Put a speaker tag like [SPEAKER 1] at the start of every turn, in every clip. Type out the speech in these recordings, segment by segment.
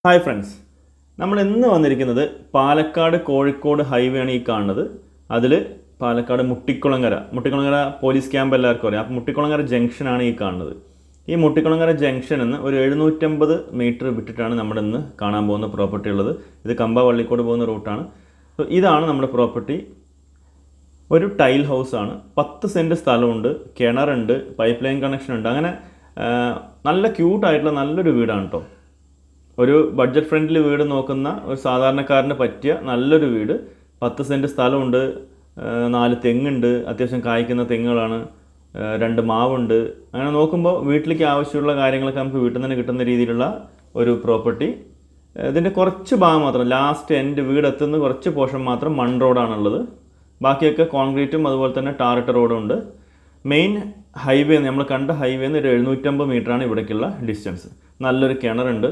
[SPEAKER 1] Hi friends, നമ്മൾ ഇന്ന് വന്നിരിക്കുന്നത് പാലക്കാട് കോഴിക്കോട് ഹൈവേ ആണ് ഈ കാണുന്നത്. അതിൽ പാലക്കാട് മുട്ടിക്കുളങ്ങര പോലീസ് ക്യാമ്പ് എല്ലാവർക്കും അറിയാം. അപ്പോൾ മുട്ടിക്കുളങ്ങര ജംഗ്ഷനാണ് ഈ കാണുന്നത്. ഈ മുട്ടിക്കുളങ്ങര ജംഗ്ഷനിൽ നിന്ന് ഒരു 750 മീറ്റർ വിട്ടിട്ടാണ് നമ്മുടെ ഇന്ന് കാണാൻ പോകുന്ന പ്രോപ്പർട്ടി ഉള്ളത്. ഇത് കമ്പ വള്ളിക്കോട് പോകുന്ന റൂട്ടാണ്. അപ്പോൾ ഇതാണ് നമ്മുടെ പ്രോപ്പർട്ടി. ഒരു ടൈൽ ഹൗസാണ്. 10 സെൻറ്റ് സ്ഥലമുണ്ട്, കിണറുണ്ട്, പൈപ്പ് ലൈൻ കണക്ഷൻ ഉണ്ട്. അങ്ങനെ നല്ല ക്യൂട്ടായിട്ടുള്ള നല്ലൊരു വീടാണ് കേട്ടോ. ഒരു ബഡ്ജറ്റ് ഫ്രണ്ട്ലി വീട് നോക്കുന്ന ഒരു സാധാരണക്കാരന് പറ്റിയ നല്ലൊരു വീട്. 10 സെൻറ്റ് സ്ഥലമുണ്ട്, 4 തെങ്ങുണ്ട്, അത്യാവശ്യം കായ്ക്കുന്ന തെങ്ങുകളാണ്, 2 മാവുണ്ട്. അങ്ങനെ നോക്കുമ്പോൾ വീട്ടിലേക്ക് ആവശ്യമുള്ള കാര്യങ്ങളൊക്കെ നമുക്ക് വീട്ടിൽ നിന്ന് കിട്ടുന്ന രീതിയിലുള്ള ഒരു പ്രോപ്പർട്ടി. ഇതിൻ്റെ കുറച്ച് ഭാഗം മാത്രം, ലാസ്റ്റ് എൻഡ് വീടെത്തുന്ന കുറച്ച് പോർഷൻ മാത്രം മൺ റോഡാണുള്ളത്. ബാക്കിയൊക്കെ കോൺക്രീറ്റും അതുപോലെ തന്നെ ടാറിട്ട റോഡും ഉണ്ട്. മെയിൻ ഹൈവേ, നമ്മൾ കണ്ട ഹൈവേന്ന് ഒരു 750 മീറ്ററാണ് ഇവിടേക്കുള്ള ഡിസ്റ്റൻസ്. നല്ലൊരു കിണറുണ്ട്.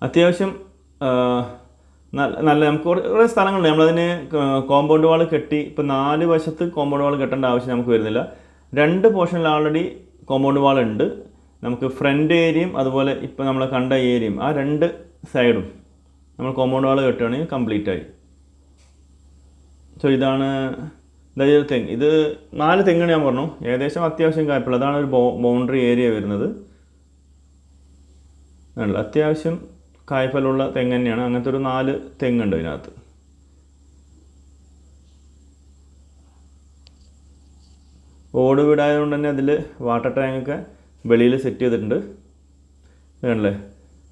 [SPEAKER 1] അത്യാവശ്യം നല്ല നമുക്ക് കുറേ സ്ഥലങ്ങളുണ്ട്. നമ്മളതിന് കോമ്പൗണ്ട് വാൾ കെട്ടി, ഇപ്പോൾ 4 വശത്ത് കോമ്പൗണ്ട് വാൾ കെട്ടേണ്ട ആവശ്യം നമുക്ക് വരുന്നില്ല. 2 പോർഷനിൽ ആൾറെഡി കോമ്പൗണ്ട് വാൾ ഉണ്ട്. നമുക്ക് ഫ്രണ്ട് ഏരിയയും അതുപോലെ ഇപ്പോൾ നമ്മൾ കണ്ട ഏരിയയും, ആ 2 സൈഡും നമ്മൾ കോമ്പൗണ്ട് വാൾ കെട്ടുകയാണെങ്കിൽ കംപ്ലീറ്റ് ആയി. സോ ഇതാണ് തെങ്ങ്. ഇത് 4 തെങ്ങാണ് ഞാൻ പറഞ്ഞു. ഏകദേശം അത്യാവശ്യം കായ്പുള്ള, അതാണ് ഒരു ബൗണ്ടറി ഏരിയ വരുന്നത്. അത്യാവശ്യം കായ്ഫലമുള്ള തെങ്ങ് തന്നെയാണ്. അങ്ങനത്തെ ഒരു 4 തെങ്ങുണ്ട് ഇതിനകത്ത്. ഓട് വീടായതുകൊണ്ട് തന്നെ അതിൽ വാട്ടർ ടാങ്കൊക്കെ വെളിയിൽ സെറ്റ് ചെയ്തിട്ടുണ്ട്. വേണല്ലേ,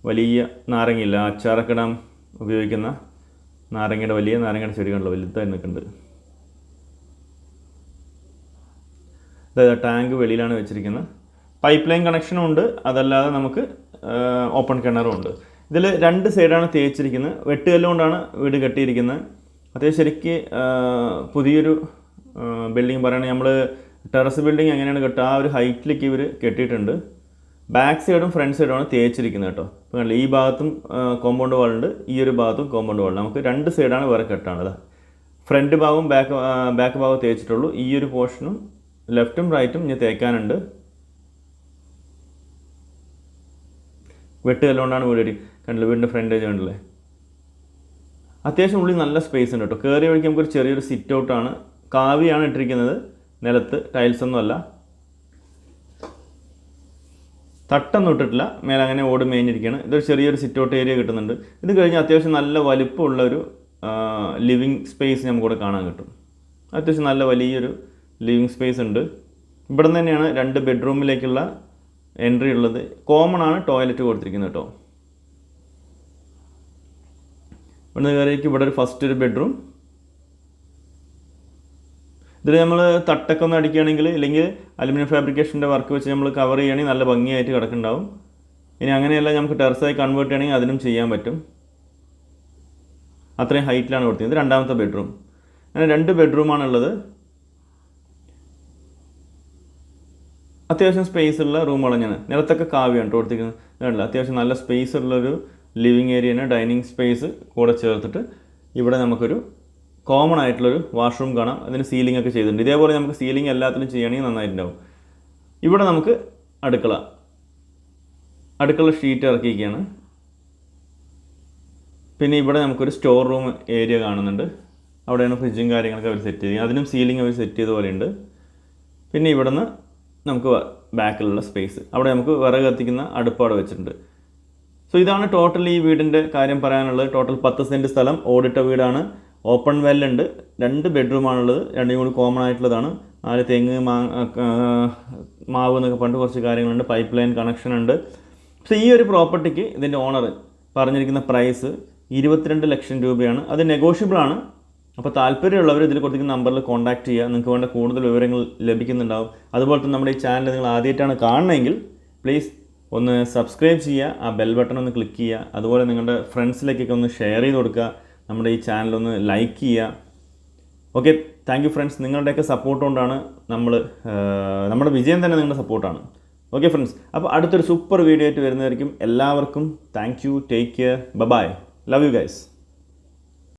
[SPEAKER 1] വലിയ നാരങ്ങയില്ല, അച്ചാറൊക്കെ ഇടാൻ ഉപയോഗിക്കുന്ന വലിയ നാരങ്ങയുടെ ചെടി കണ്ടല്ലോ, വലുതായി നിൽക്കുന്നുണ്ട്. അതായത് ടാങ്ക് വെളിയിലാണ് വെച്ചിരിക്കുന്നത്. പൈപ്പ് ലൈൻ കണക്ഷനും ഉണ്ട്, അതല്ലാതെ നമുക്ക് ഓപ്പൺ കിണറും ഉണ്ട്. ഇതിൽ 2 സൈഡാണ് തേച്ചിരിക്കുന്നത്. വെട്ടുകല്ലുകൊണ്ടാണ് വീട് കെട്ടിയിരിക്കുന്നത്. അത്യാവശ്യം ശരിക്ക് പുതിയൊരു ബിൽഡിംഗ് പറയുകയാണെങ്കിൽ നമ്മൾ ടെറസ് ബിൽഡിംഗ് എങ്ങനെയാണ് കെട്ടുക, ആ ഒരു ഹൈറ്റിലേക്ക് ഇവർ കെട്ടിയിട്ടുണ്ട്. ബാക്ക് സൈഡും ഫ്രണ്ട് സൈഡുമാണ് തേച്ചിരിക്കുന്നത് കേട്ടോ. ഇപ്പോൾ കണ്ടില്ല, ഈ ഭാഗത്തും കോമ്പൗണ്ട് വാളുണ്ട്, ഈ ഒരു ഭാഗത്തും കോമ്പൗണ്ട് വാൾ. നമുക്ക് 2 സൈഡാണ് വേറെ കെട്ടാണത്. ഫ്രണ്ട് ഭാഗവും ബാക്ക് ഭാഗവും തേച്ചിട്ടുള്ളൂ. ഈ ഒരു പോർഷനും ലെഫ്റ്റും റൈറ്റും ഇനി തേക്കാനുണ്ട്. വെട്ടുകല്ലുകൊണ്ടാണ് വീട് കണ്ടില്ല. വീടിൻ്റെ ഫ്രണ്ടേജ് കണ്ടില്ലേ. അത്യാവശ്യം ഉള്ളിൽ നല്ല സ്പേസ് ഉണ്ട് കേട്ടോ. കയറി വഴിക്ക് നമുക്കൊരു ചെറിയൊരു സിറ്റ് ഔട്ടാണ്. കാവിയാണ് ഇട്ടിരിക്കുന്നത്, നിലത്ത് ടൈൽസ് ഒന്നും അല്ല. തട്ടൊന്നും ഇട്ടിട്ടില്ല, മേലെ അങ്ങനെ ഓട് മേഞ്ഞിരിക്കുകയാണ്. ഇതൊരു ചെറിയൊരു സിറ്റ് ഔട്ട് ഏരിയ കിട്ടുന്നുണ്ട്. ഇത് കഴിഞ്ഞ് അത്യാവശ്യം നല്ല വലിപ്പമുള്ളൊരു ലിവിങ് സ്പേസ് നമുക്കിവിടെ കാണാൻ കിട്ടും. അത്യാവശ്യം നല്ല വലിയൊരു ലിവിങ് സ്പേസ് ഉണ്ട്. ഇവിടെ നിന്ന് തന്നെയാണ് 2 ബെഡ്റൂമിലേക്കുള്ള എൻട്രി ഉള്ളത്. കോമൺ ആണ് ടോയ്ലറ്റ് കൊടുത്തിരിക്കുന്നത് കേട്ടോ. ഇവിടുന്ന് കയറിയേക്ക് ഇവിടെ ഒരു ഫസ്റ്റ് ഒരു ബെഡ്റൂം. ഇതിൽ നമ്മൾ തട്ടൊക്കെ ഒന്ന് അടിക്കുകയാണെങ്കിൽ, ഇല്ലെങ്കിൽ അലുമിനിയം ഫാബ്രിക്കേഷൻ്റെ വർക്ക് വെച്ച് നമ്മൾ കവർ ചെയ്യുകയാണെങ്കിൽ നല്ല ഭംഗിയായിട്ട് കിടക്കുന്നുണ്ടാവും. ഇനി അങ്ങനെയല്ല നമുക്ക് ടെറസായി കൺവേർട്ട് ചെയ്യണമെങ്കിൽ അതിനും ചെയ്യാൻ പറ്റും. അത്രയും ഹൈറ്റിലാണ് കൊടുത്തിരിക്കുന്നത്. 2ാമത്തെ ബെഡ്റൂം. അങ്ങനെ 2 ബെഡ്റൂമാണുള്ളത്. അത്യാവശ്യം സ്പേസ് ഉള്ള റൂമുകൾ തന്നെയാണ്. നിലത്തൊക്കെ കാവ്യാണ് കൊടുത്തിരിക്കുന്നത്. അത്യാവശ്യം നല്ല സ്പേസ് ഉള്ളൊരു ലിവിങ് ഏരിയയാണ്. ഡൈനിങ് സ്പേസ് കൂടെ ചേർത്തിട്ട് ഇവിടെ നമുക്കൊരു കോമൺ ആയിട്ടുള്ളൊരു വാഷ്റൂം കാണാം. അതിന് സീലിംഗ് ഒക്കെ ചെയ്തിട്ടുണ്ട്. ഇതേപോലെ നമുക്ക് സീലിംഗ് എല്ലാത്തിനും ചെയ്യുകയാണെങ്കിൽ നന്നായിട്ടുണ്ടാവും. ഇവിടെ നമുക്ക് അടുക്കള ഷീറ്റ് ഇറക്കിയിരിക്കുകയാണ്. പിന്നെ ഇവിടെ നമുക്കൊരു സ്റ്റോർ റൂം ഏരിയ കാണുന്നുണ്ട്. അവിടെയാണ് ഫ്രിഡ്ജും കാര്യങ്ങളൊക്കെ അവർ സെറ്റ് ചെയ്ത്, അതിനും സീലിംഗ് അവർ സെറ്റ് ചെയ്ത പോലെയുണ്ട്. പിന്നെ ഇവിടെ നിന്ന് നമുക്ക് ബാക്കിലുള്ള സ്പേസ്, അവിടെ നമുക്ക് വിറക് കത്തിക്കുന്ന അടുപ്പാട് വെച്ചിട്ടുണ്ട്. സോ ഇതാണ് ടോട്ടൽ ഈ വീടിൻ്റെ കാര്യം പറയാനുള്ളത്. ടോട്ടൽ 10 സെൻറ്റ് സ്ഥലം, ഓടിട്ട വീടാണ്. ഓപ്പൺ വെല്ലുണ്ട്. 2 ബെഡ്റൂമാണുള്ളത്. 2 കൂടി കോമൺ ആയിട്ടുള്ളതാണ്. 4 തെങ്ങ്, മാവ് എന്നൊക്കെ പറഞ്ഞിട്ട് കുറച്ച് കാര്യങ്ങളുണ്ട്. പൈപ്പ് ലൈൻ കണക്ഷൻ ഉണ്ട്. സോ ഈ ഒരു പ്രോപ്പർട്ടിക്ക് ഇതിൻ്റെ ഓണർ പറഞ്ഞിരിക്കുന്ന പ്രൈസ് 22 ലക്ഷം രൂപയാണ്. അത് നെഗോഷ്യബിൾ ആണ്. അപ്പോൾ താല്പര്യമുള്ളവർ ഇതിൽ കൊടുത്തിരിക്കുന്ന നമ്പറിൽ കോൺടാക്ട് ചെയ്യുക. നിങ്ങൾക്ക് വേണ്ട കൂടുതൽ വിവരങ്ങൾ ലഭിക്കുന്നുണ്ടാവും. അതുപോലെ തന്നെ നമ്മുടെ ഈ ചാനൽ നിങ്ങൾ ആദ്യമായിട്ടാണ് കാണണമെങ്കിൽ പ്ലീസ് ഒന്ന് സബ്സ്ക്രൈബ് ചെയ്യുക, ആ ബെൽ ബട്ടൺ ഒന്ന് ക്ലിക്ക് ചെയ്യുക. അതുപോലെ നിങ്ങളുടെ ഫ്രണ്ട്സിലേക്കൊക്കെ ഒന്ന് ഷെയർ ചെയ്ത് കൊടുക്കുക. നമ്മുടെ ഈ ചാനലൊന്ന് ലൈക്ക് ചെയ്യുക. Okay, thank you friends. നിങ്ങളുടെയൊക്കെ സപ്പോർട്ട് കൊണ്ടാണ് നമ്മുടെ വിജയം തന്നെ നിങ്ങളുടെ സപ്പോർട്ടാണ്. ഓക്കെ ഫ്രണ്ട്സ്, അപ്പോൾ അടുത്തൊരു സൂപ്പർ വീഡിയോ ആയിട്ട് വരുന്നതായിരിക്കും. എല്ലാവർക്കും thank you, take care, bye, love you guys.